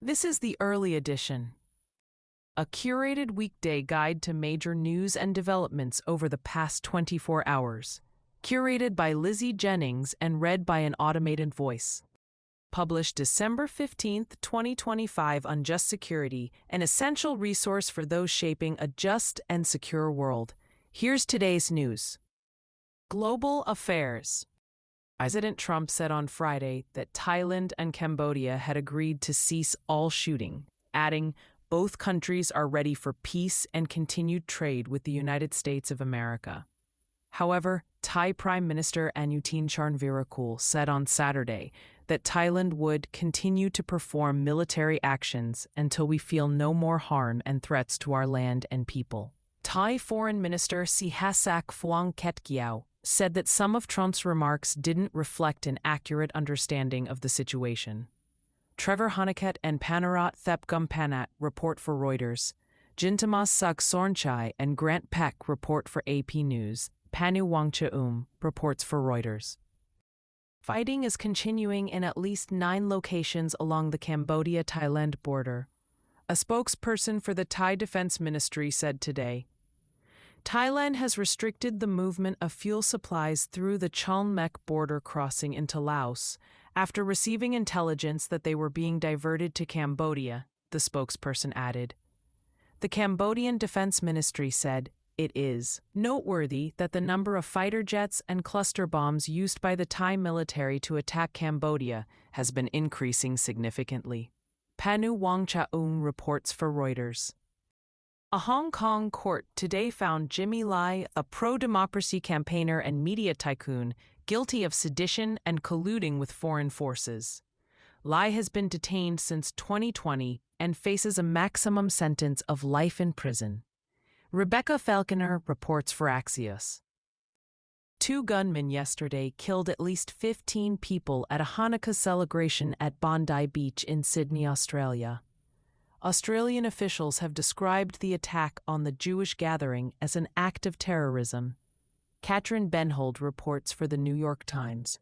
This is the early edition, a curated weekday guide to major news and developments over the past 24 hours. Curated by Lizzie Jennings and read by an automated voice. Published December 15, 2025 on Just Security, an essential resource for those shaping a just and secure world. Here's today's news. Global Affairs. President Trump said on Friday that Thailand and Cambodia had agreed to cease all shooting, adding, both countries are ready for peace and continued trade with the United States of America. However, Thai Prime Minister Anutin Charnvirakul said on Saturday that Thailand would continue to perform military actions until we feel no more harm and threats to our land and people. Thai Foreign Minister Sihasak Phuangketkiao said that some of Trump's remarks didn't reflect an accurate understanding of the situation. Trevor Honeycutt and Panarat Thepgumpanat report for Reuters. Jintamas Sornchai and Grant Peck report for AP News. Panu Wangcheum reports for Reuters. Fighting is continuing in at least 9 locations along the Cambodia-Thailand border. A spokesperson for the Thai Defense Ministry said today, Thailand has restricted the movement of fuel supplies through the Chalmek border crossing into Laos after receiving intelligence that they were being diverted to Cambodia, the spokesperson added. The Cambodian Defense Ministry said, it is noteworthy that the number of fighter jets and cluster bombs used by the Thai military to attack Cambodia has been increasing significantly. Panu Wangcheum reports for Reuters. A Hong Kong court today found Jimmy Lai, a pro-democracy campaigner and media tycoon, guilty of sedition and colluding with foreign forces. Lai has been detained since 2020 and faces a maximum sentence of life in prison. Rebecca Falconer reports for Axios. 2 gunmen yesterday killed at least 15 people at a Hanukkah celebration at Bondi Beach in Sydney, Australia. Australian officials have described the attack on the Jewish gathering as an act of terrorism. Katrin Benhold reports for the New York Times.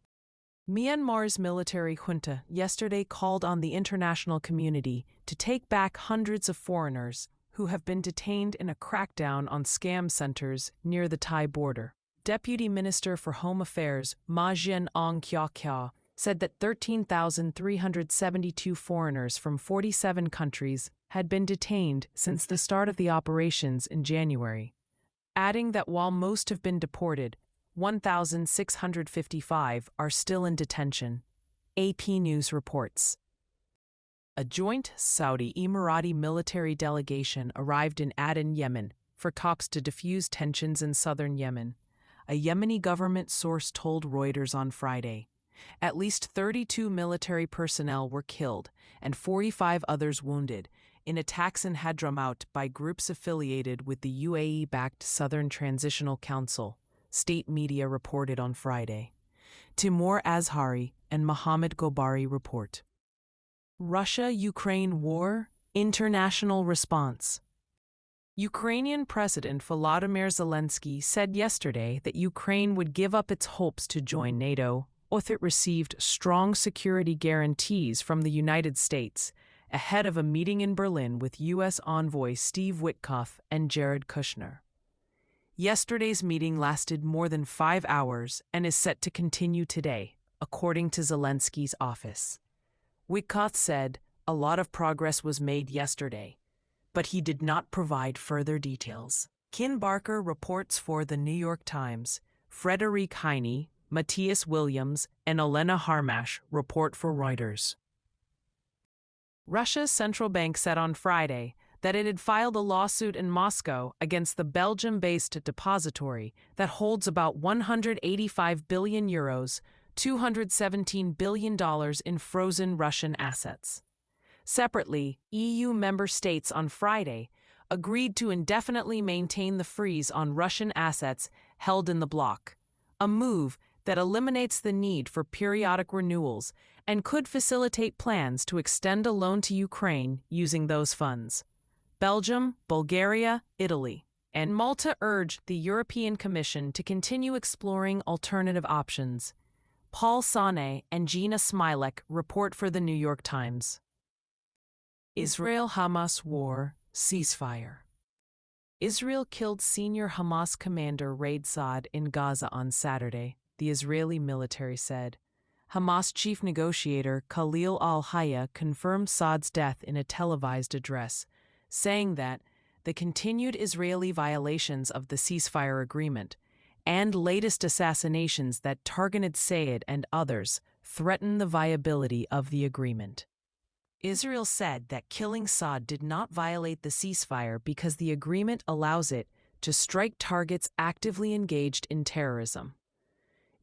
Myanmar's military junta yesterday called on the international community to take back hundreds of foreigners who have been detained in a crackdown on scam centers near the Thai border. Deputy Minister for Home Affairs Ma Jin-ong Kyaw said that 13,372 foreigners from 47 countries had been detained since the start of the operations in January, adding that while most have been deported, 1,655 are still in detention. AP News reports. A joint Saudi Emirati military delegation arrived in Aden, Yemen, for talks to defuse tensions in southern Yemen, a Yemeni government source told Reuters on Friday. At least 32 military personnel were killed and 45 others wounded in attacks in Hadramaut by groups affiliated with the UAE-backed Southern Transitional Council, state media reported on Friday. Timur Azhari and Mohammad Gobari report. Russia-Ukraine war, international response. Ukrainian President Volodymyr Zelensky said yesterday that Ukraine would give up its hopes to join NATO if it received strong security guarantees from the United States ahead of a meeting in Berlin with U.S. envoy Steve Witkoff and Jared Kushner. Yesterday's meeting lasted more than 5 hours and is set to continue today, according to Zelensky's office. Witkoff said a lot of progress was made yesterday, but he did not provide further details. Ken Barker reports for The New York Times. Frederic Heine, Matthias Williams, and Elena Harmash report for Reuters. Russia's central bank said on Friday that it had filed a lawsuit in Moscow against the Belgium-based depository that holds about 185 billion euros, $217 billion in frozen Russian assets. Separately, EU member states on Friday agreed to indefinitely maintain the freeze on Russian assets held in the bloc, a move that eliminates the need for periodic renewals and could facilitate plans to extend a loan to Ukraine using those funds. Belgium, Bulgaria, Italy, and Malta urged the European Commission to continue exploring alternative options. Paul Sane and Gina Smilek report for The New York Times. Israel-Hamas war, ceasefire. Israel killed senior Hamas commander Raid Saad in Gaza on Saturday, the Israeli military said. Hamas chief negotiator Khalil al-Hayya confirmed Saad's death in a televised address, saying that the continued Israeli violations of the ceasefire agreement and latest assassinations that targeted Saad and others threaten the viability of the agreement. Israel said that killing Saad did not violate the ceasefire because the agreement allows it to strike targets actively engaged in terrorism.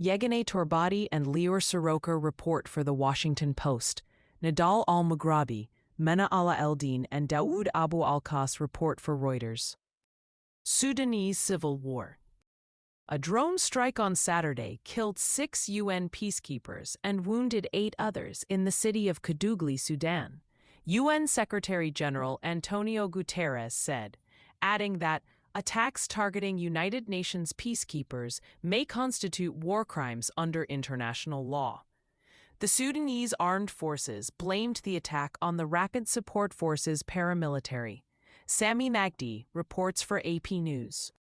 Yeganeh Torbati and Lior Soroka report for The Washington Post. Nadal al-Mughrabi, Mena Ala Eldin, and Daoud Abu al-Qas report for Reuters. Sudanese civil war. A drone strike on Saturday killed 6 UN peacekeepers and wounded 8 others in the city of Kadugli, Sudan, UN Secretary-General Antonio Guterres said, adding that attacks targeting United Nations peacekeepers may constitute war crimes under international law. The Sudanese armed forces blamed the attack on the Rapid Support Forces paramilitary. Sami Magdi reports for AP News.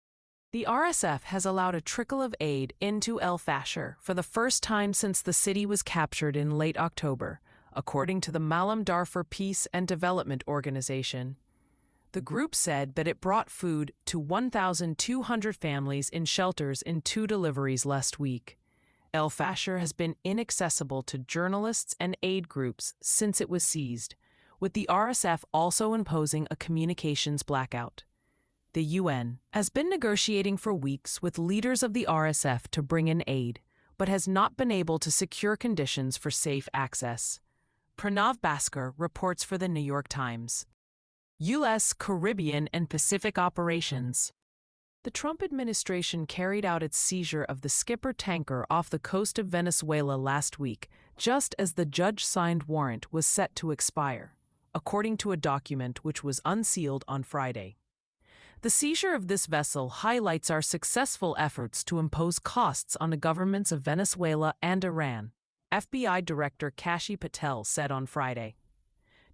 The RSF has allowed a trickle of aid into El Fasher for the first time since the city was captured in late October, according to the Malam Darfur Peace and Development Organization. The group said that it brought food to 1,200 families in shelters in 2 deliveries last week. El Fasher has been inaccessible to journalists and aid groups since it was seized, with the RSF also imposing a communications blackout. The UN has been negotiating for weeks with leaders of the RSF to bring in aid, but has not been able to secure conditions for safe access. Pranav Bhaskar reports for The New York Times. U.S. Caribbean and Pacific operations. The Trump administration carried out its seizure of the Skipper tanker off the coast of Venezuela last week, just as the judge-signed warrant was set to expire, according to a document which was unsealed on Friday. The seizure of this vessel highlights our successful efforts to impose costs on the governments of Venezuela and Iran, FBI Director Kashi Patel said on Friday.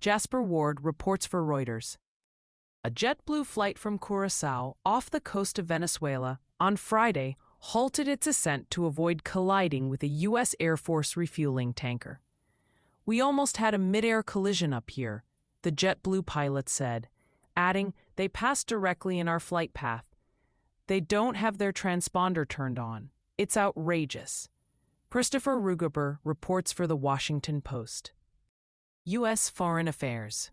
Jasper Ward reports for Reuters. A JetBlue flight from Curaçao off the coast of Venezuela on Friday halted its ascent to avoid colliding with a U.S. Air Force refueling tanker. "We almost had a mid-air collision up here," the JetBlue pilot said, adding, "They passed directly in our flight path. They don't have their transponder turned on. It's outrageous." Christopher Rugaber reports for The Washington Post. U.S. Foreign Affairs.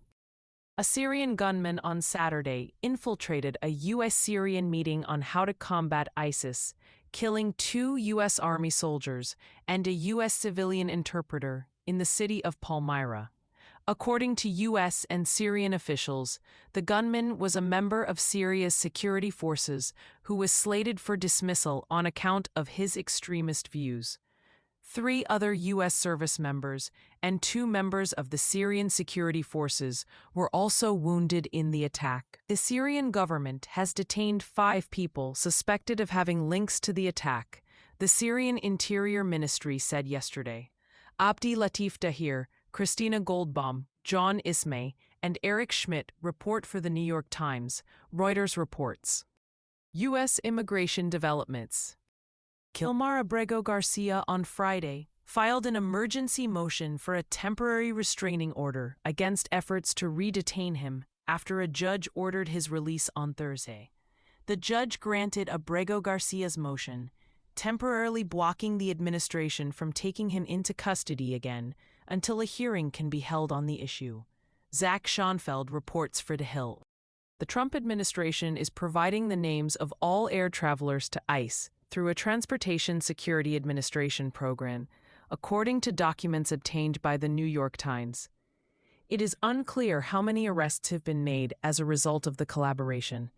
A Syrian gunman on Saturday infiltrated a U.S.-Syrian meeting on how to combat ISIS, killing 2 U.S. Army soldiers and a U.S. civilian interpreter in the city of Palmyra. According to U.S. and Syrian officials, the gunman was a member of Syria's security forces who was slated for dismissal on account of his extremist views. 3 other U.S. service members and 2 members of the Syrian security forces were also wounded in the attack. The Syrian government has detained 5 people suspected of having links to the attack, the Syrian Interior Ministry said yesterday. Abdi Latif Dahir, Christina Goldbaum, John Ismay, and Eric Schmidt report for The New York Times, Reuters reports. U.S. immigration developments. Kilmar Abrego Garcia on Friday filed an emergency motion for a temporary restraining order against efforts to re-detain him after a judge ordered his release on Thursday. The judge granted Abrego Garcia's motion, temporarily blocking the administration from taking him into custody again until a hearing can be held on the issue. Zach Schoenfeld reports for The Hill. The Trump administration is providing the names of all air travelers to ICE through a Transportation Security Administration program, according to documents obtained by The New York Times. It is unclear how many arrests have been made as a result of the collaboration,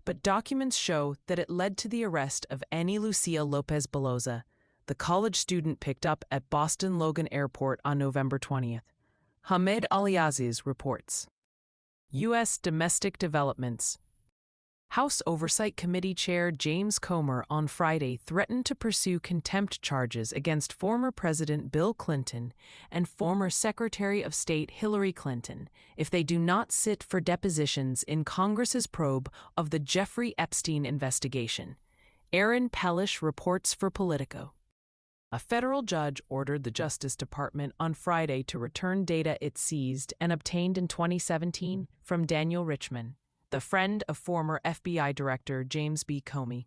but documents show that it led to the arrest of Annie Lucia Lopez Beloza, the college student picked up at Boston Logan Airport on November 20th. Hamed Aliaziz reports. U.S. domestic developments. House Oversight Committee Chair James Comer on Friday threatened to pursue contempt charges against former President Bill Clinton and former Secretary of State Hillary Clinton if they do not sit for depositions in Congress's probe of the Jeffrey Epstein investigation. Aaron Pellish reports for Politico. A federal judge ordered the Justice Department on Friday to return data it seized and obtained in 2017 from Daniel Richman, the friend of former FBI Director James B. Comey,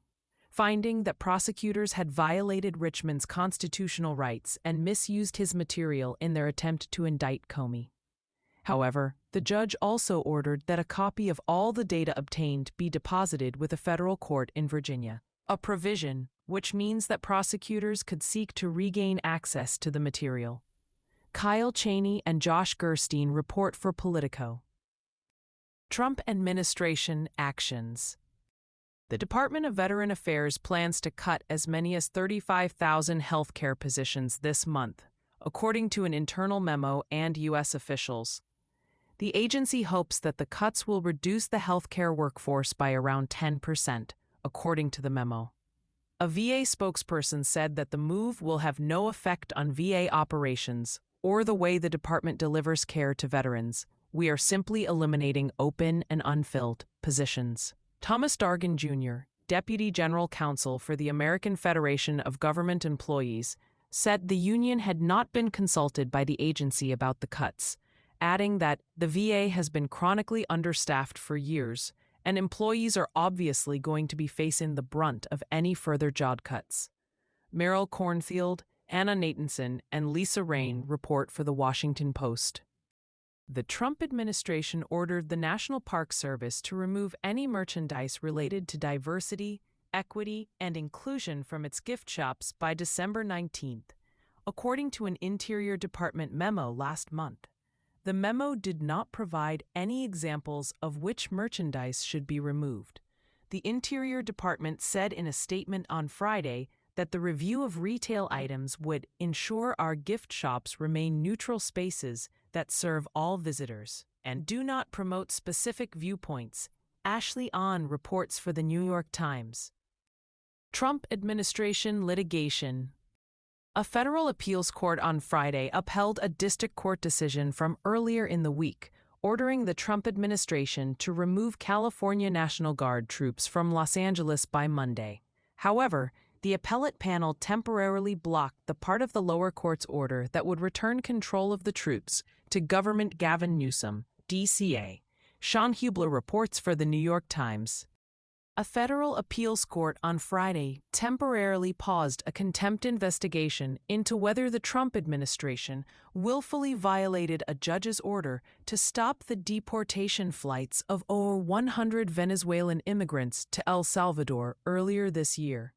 finding that prosecutors had violated Richman's constitutional rights and misused his material in their attempt to indict Comey. However, the judge also ordered that a copy of all the data obtained be deposited with a federal court in Virginia, a provision which means that prosecutors could seek to regain access to the material. Kyle Cheney and Josh Gerstein report for Politico. Trump administration actions. The Department of Veteran Affairs plans to cut as many as 35,000 healthcare positions this month, according to an internal memo and U.S. officials. The agency hopes that the cuts will reduce the healthcare workforce by around 10%, according to the memo. A VA spokesperson said that the move will have no effect on VA operations or the way the department delivers care to veterans. We are simply eliminating open and unfilled positions. Thomas Dargan Jr., Deputy General Counsel for the American Federation of Government Employees, said the union had not been consulted by the agency about the cuts, adding that the VA has been chronically understaffed for years, and employees are obviously going to be facing the brunt of any further job cuts. Meryl Cornfield, Anna Nathanson, and Lisa Rain report for The Washington Post. The Trump administration ordered the National Park Service to remove any merchandise related to diversity, equity, and inclusion from its gift shops by December 19th, according to an Interior Department memo last month. The memo did not provide any examples of which merchandise should be removed. The Interior Department said in a statement on Friday that the review of retail items would ensure our gift shops remain neutral spaces that serve all visitors and do not promote specific viewpoints. Ashley Ahn reports for the New York Times. Trump administration litigation. A federal appeals court on Friday upheld a district court decision from earlier in the week, ordering the Trump administration to remove California National Guard troops from Los Angeles by Monday. However, the appellate panel temporarily blocked the part of the lower court's order that would return control of the troops to Governor Gavin Newsom, DCA. Sean Hubler reports for the New York Times. A federal appeals court on Friday temporarily paused a contempt investigation into whether the Trump administration willfully violated a judge's order to stop the deportation flights of over 100 Venezuelan immigrants to El Salvador earlier this year.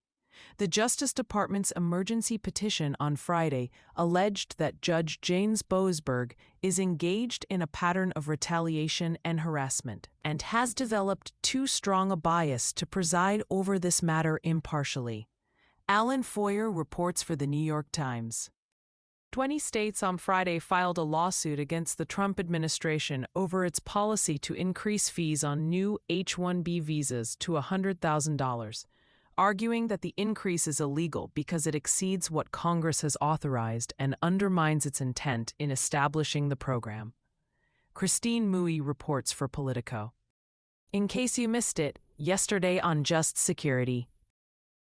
The Justice Department's emergency petition on Friday alleged that Judge James Boasberg is engaged in a pattern of retaliation and harassment and has developed too strong a bias to preside over this matter impartially. Alan Foyer reports for the New York Times. 20 states on Friday filed a lawsuit against the Trump administration over its policy to increase fees on new H-1B visas to $100,000. Arguing that the increase is illegal because it exceeds what Congress has authorized and undermines its intent in establishing the program. Christine Mui reports for Politico. In case you missed it, yesterday on Just Security,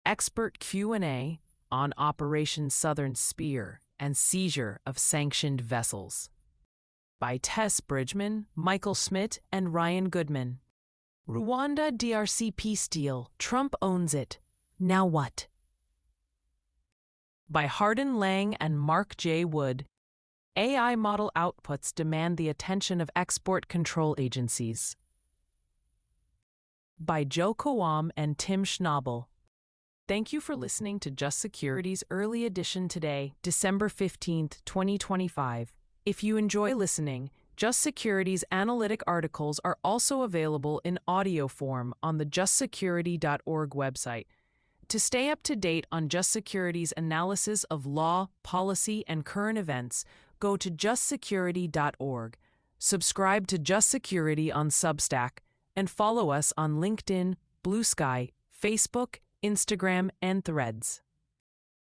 expert Q&A on Operation Southern Spear and seizure of sanctioned vessels by Tess Bridgman, Michael Schmidt, and Ryan Goodman. Rwanda DRC peace deal. Trump owns it. Now what? By Hardin Lang and Mark J. Wood. AI model outputs demand the attention of export control agencies. By Joe Kowam and Tim Schnabel. Thank you for listening to Just Security's early edition today, December 15, 2025. If you enjoy listening, Just Security's analytic articles are also available in audio form on the justsecurity.org website. To stay up to date on Just Security's analysis of law, policy, and current events, go to justsecurity.org, subscribe to Just Security on Substack, and follow us on LinkedIn, Blue Sky, Facebook, Instagram, and Threads.